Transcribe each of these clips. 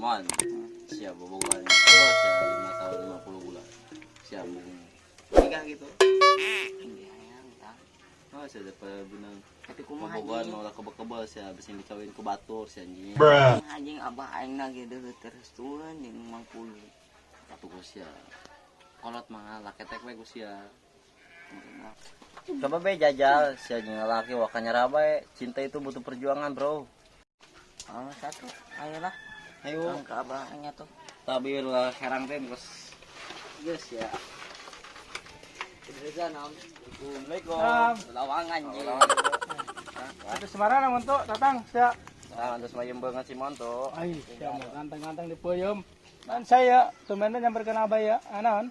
mon. Siap bobogan. Oh, siap 5 tahun 50 bulan. Siap nikah gitu. Hindi ayang ta. Oh, saya dapat binang Tapi kumaha bobogan anjing. mau kebal-kebal siya bisin dikawin ke batur si anjingnya. Kumaha anjing abah aing na gitu terus turun di 50. Satu ko siya. Kolot mga laketek we ko siya. Nah, Coba be jajal siya jeung lalaki wakanya rabai. Cinta itu butuh perjuangan, bro. satu. Ayolah. Ayo. Ang kaabahnya tuh. Tapi lah herang teh terus. Yes ya. Kedirisan om. Assalamualaikum. Lawangan anjing. Itu Semarang namun tuh datang siya. Nah, terus mayem banget si Monto. Ay, siya mo ganteng-ganteng di puyom. Dan saya tumena nyamperkeun abah ya. Anaon?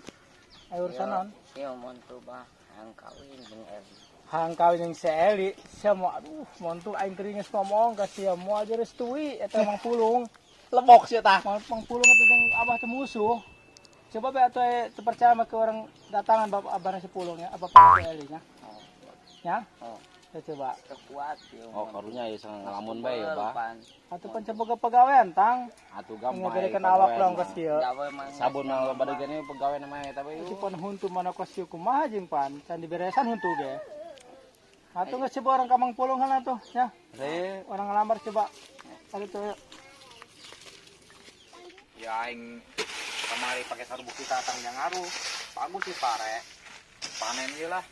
Ay urusan naon? Iyo mo to ba ang kawin ng Eli. Hang kawin yang si Eli, siya mo aduh, montu aing keringes ngomong ka siya mo aja restui eta mang pulung. Lebok siya ta. Mang pulung eta yang abah teh musuh. Coba be atuh percaya ke orang datangan bapak abah si pulungnya, apa pak si Eli nya? Ya? Oh, Ya coba. kekuat yo. Oh, karunya ya sang ngalamun bae ya, Pak. Atuh pancen pegawaian tang. Atuh gampang. Ngaberikan awak long ka siya. Dawa mang Sabun mah badegan ieu pegawai namanya tapi Si pan huntu mana ko siya kumaha jeung pan, can diberesan huntu ge. Atuh geus coba orang kamang pulungan atuh, ya. saya Orang ngelamar coba. Atuh tuh. Ya aing kemari pakai sarung bukti tatang yang ngaruh. Bagus sih pare. Panen ge lah.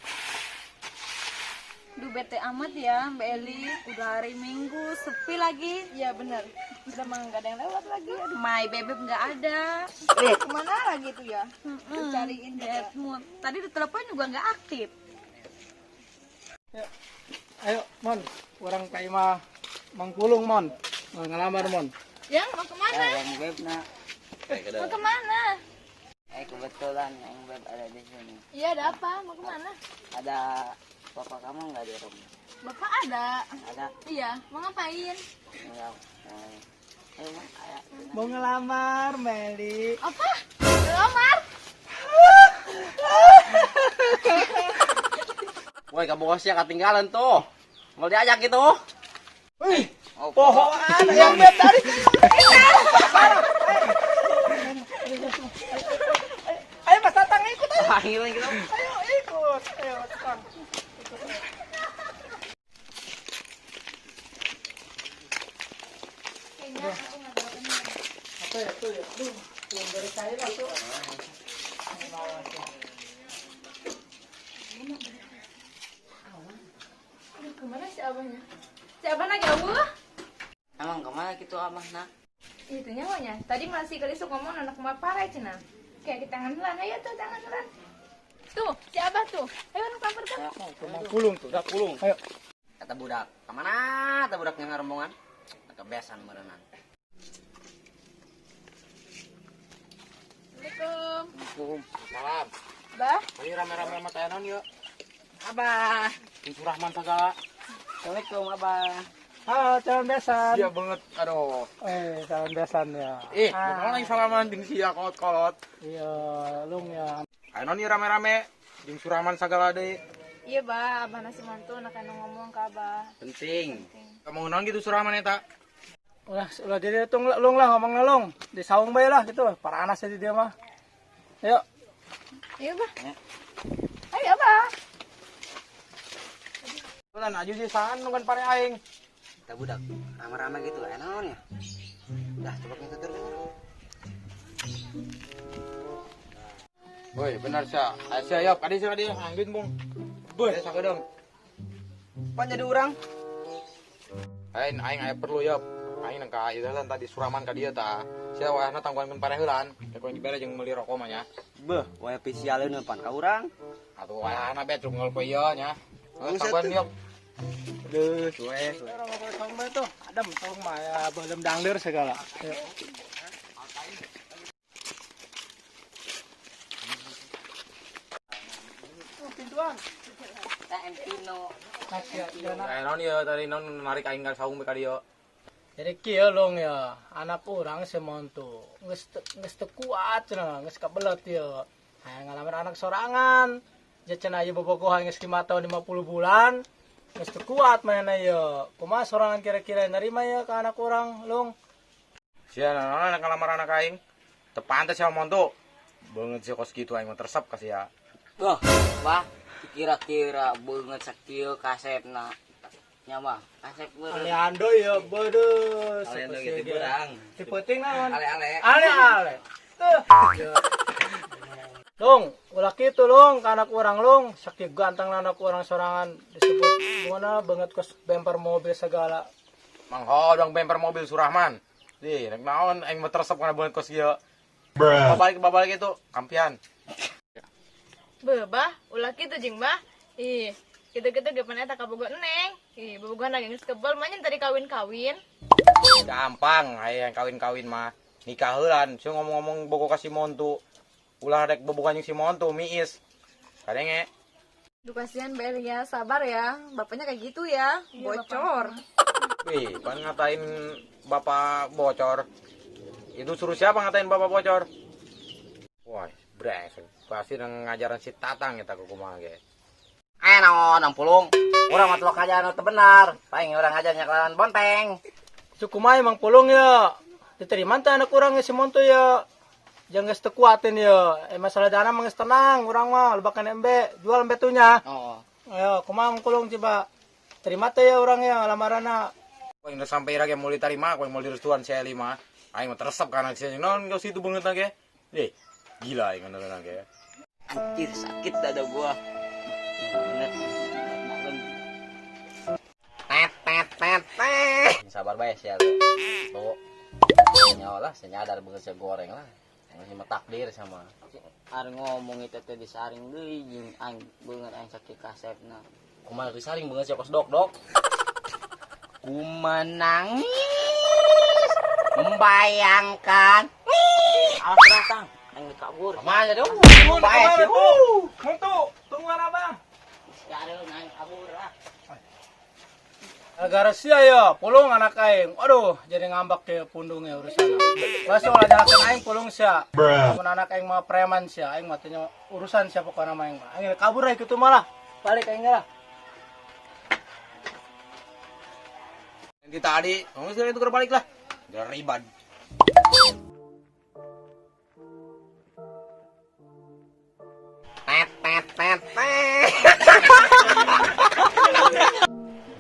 Duh bete amat ya Mbak Eli, udah hari Minggu sepi lagi. Ya bener, udah mah nggak ada yang lewat lagi. Aduh, My Bebek nggak ada. Kemana lagi tuh ya? Cariin deh. Tadi ditelepon juga nggak aktif. Ya. Ayo, Mon. Orang kayak mah mangpulung, Mon. Mau ngelamar, Mon. Yang mau kemana? yang web na. Mau kemana? Kebetulan yang web ada di sini. Iya ada apa? Mau kemana? Ada papa kamu nggak di rumah? Bapak ada. Ada. Iya, mau ngapain? Enggak. Ayo Mak, ayo. Mau ngelamar, Meli. Apa? Lamar? woi ka bosnya ketinggalan tuh. Mau diajak gitu. Wih, Oh, pohokan yang bet tadi. Ayo Mas Tatang ikut. Panggil gitu. Ayo ikut. Ayo Tatang. Kayaknya aku nggak tahu ini. Apa ya tuh ya? Aduh, belum dari saya lah tuh. Aduh, kemana si abahnya? Si abah lagi abah? Emang kemana gitu abah nak? Itu nyawanya. Tadi masih kelisuk ngomong anak mau parah cina. Kayak kita tangan ayo tuh tangan Tuh, si abah tuh. Ayo anak lapar tuh. Mangpulung tuh, dak pulung. Ayo. Kata budak, kemana? Kata budak yang ngarombongan. Kebiasaan merenang. Assalamualaikum. Salam. Bah, Ini rame-rame sama tayanan yuk. Abah. Pintu Rahman segala. Assalamualaikum, Abah. Halo, calon besan. Iya banget. Aduh. Calon besan ya. Bagaimana lagi salaman ding sia kolot-kolot. Iya, lung ya. Ayo nih rame-rame. Ding Suraman segala deh. iya bah, abah nasi mantu anak anu ngomong ke abah. Penting. Kamu ngenal gitu Suraman eta? Udah jadi tung lung lah ngomong lung. Di saung bae lah gitu. Para anas jadi dia mah. Ayo. Iya bah. Ayo bah. Bulan aju sih saan kan pare aing. Kita budak rame-rame gitu, enak ya. Dah, coba kita turun. Woi, benar sia. Ayo sia yop, kadi sia dia anggit mung. Boy, sakedeng. Pan jadi orang. Aing aya perlu yop. Aing nang ka ieu tadi Suraman ka dieu ta. Sia wayahna tangguhan pare heulan. Eko dibere jeung meuli rokok mah nya. Beuh, wae spesialeun pan ka urang. Atuh wayahna bet rung ngol ieu nya. Buset Tangguhan tuh. yop. Aduh, suwe. Orang ngomong saung bae tuh. Adem saung mah ya belum dangler segala. Ayo. Pintuan. Tak empino. Masih ada. Ayo non ieu tadi non narik aing ka saung ka dieu. Jadi kieu lung ya, anak urang semontu. Geus teu kuat cenah, geus kabelet ieu. Hayang ngalamar anak sorangan. Ya cenah ieu bobogohan geus 5 tahun 50 bulan. Geus teu kuat mainna ieu. Kumaha sorangan kira-kira nerima ya ke anak urang, lung? Sia anak ngelamar anak aing. Tepantes ya monto. Banget si kos gitu aing mah tersep kasih ya. Wah, bah, kira-kira banget sakieu kasepna. Nya mah, kasep beureum. Aleando ya bodoh. Aleando gitu berang. Si penting naon? Ale-ale. Ale. Tuh. Long, ulah kitu long, anak orang long, sakit ganteng anak orang sorangan disebut mana banget kos bemper mobil segala. Manghodong bemper mobil Surahman. Di, nek naon aing mah tersep kana banget kos ieu. Babalik itu kampian. Bah, ulah kitu jeung bah. Ih, kita-kita ge pernah eta kabogo eneng. Ih, bobogohan lagi geus kebal mah nyen tadi kawin-kawin. Gampang, aya yang kawin-kawin mah nikah heulan. Su ngomong-ngomong bogo ka si Montu. Ulah rek bobogan jeung si Montu miis. Kadenge. Duh kasihan Bel ya, sabar ya. Bapaknya kayak gitu ya, bocor. Wih, kan ngatain bapak bocor. Itu suruh siapa ngatain bapak bocor? Wah, brengsek. Pasti ngajaran si Tatang eta ku kumaha ge. Naon, pulung. Urang mah teu kajaran teu benar. Paling urang ngajarnya kelawan bonteng. Sukumai emang pulung ya. Diterima teh anak orang si Monto ya. Jangan geus teu kuatin ya. Masalah dana mah geus tenang, urang mah lebakan embe, jual embe tunya. Oh. Ayo, kumaha pulung coba. Terima teh ya urang ya lamaranna. Kau yang sampai lagi mau diterima, kau yang mau direstuan saya lima. Aing mah teresep kana si non geus itu beungeut ge. Deh, gila aing ngana ge. Anjir, sakit dada gua. Bener. Sabar bae sia. Tuh. Nyawa lah, senyadar beungeut saya goreng lah. Masih mah takdir sama. Ari ngomong itu teh disaring deui jeung aing beungeut aing sakit kasepna. Kumaha disaring beungeut sia kos dok. Ku menangis membayangkan awas datang aing kabur. Kumaha dong? Bae sih. Monto, tungguan abang. Sekarang aing kabur lah. Gara sia ya, pulung anak aing. Aduh, jadi ngambak ke pundungnya urusan. Langsung aja aing pulung sia. Mun anak aing mah preman sia, aing mah tanya urusan sia pokona mah aing mah. Aing kabur aing kitu malah. Balik aing lah. Yang kita tadi, kamu sekali itu balik lah. Jangan ribad.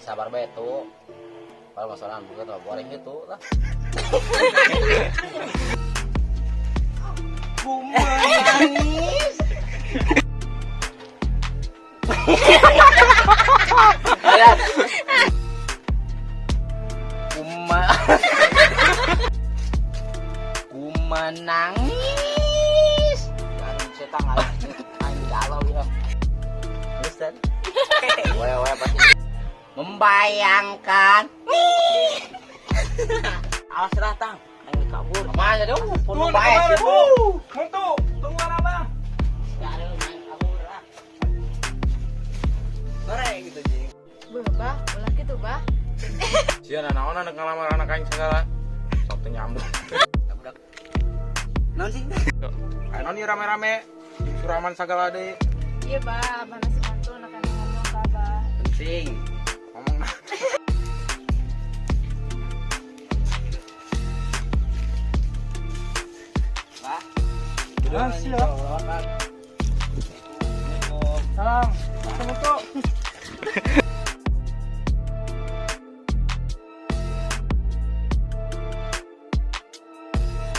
Sabar bae tuh. Kalau masalah beungeut mah goreng gitu lah. Ku menangis. Ku menangis. Jangan setang aing galau ya. Understand? Weh pasti. Membayangkan. Awas datang aing kabur. Kumaha dong? Pulung bae sih. Monto, tungguan abang. Sekarang aing kabur lah. Goreng gitu jeung. Bah, ulah kitu bah. Sia naon anak ngalamar anak aing segala. Sok teu nyambung. Budak. Naon sih? Ayo nih rame-rame. Suraman segala deui. Iya bah, mana si mantu anak ngomong kabah. Penting. Ngomong nah. Bah. Siap. Salam. Assalamualaikum.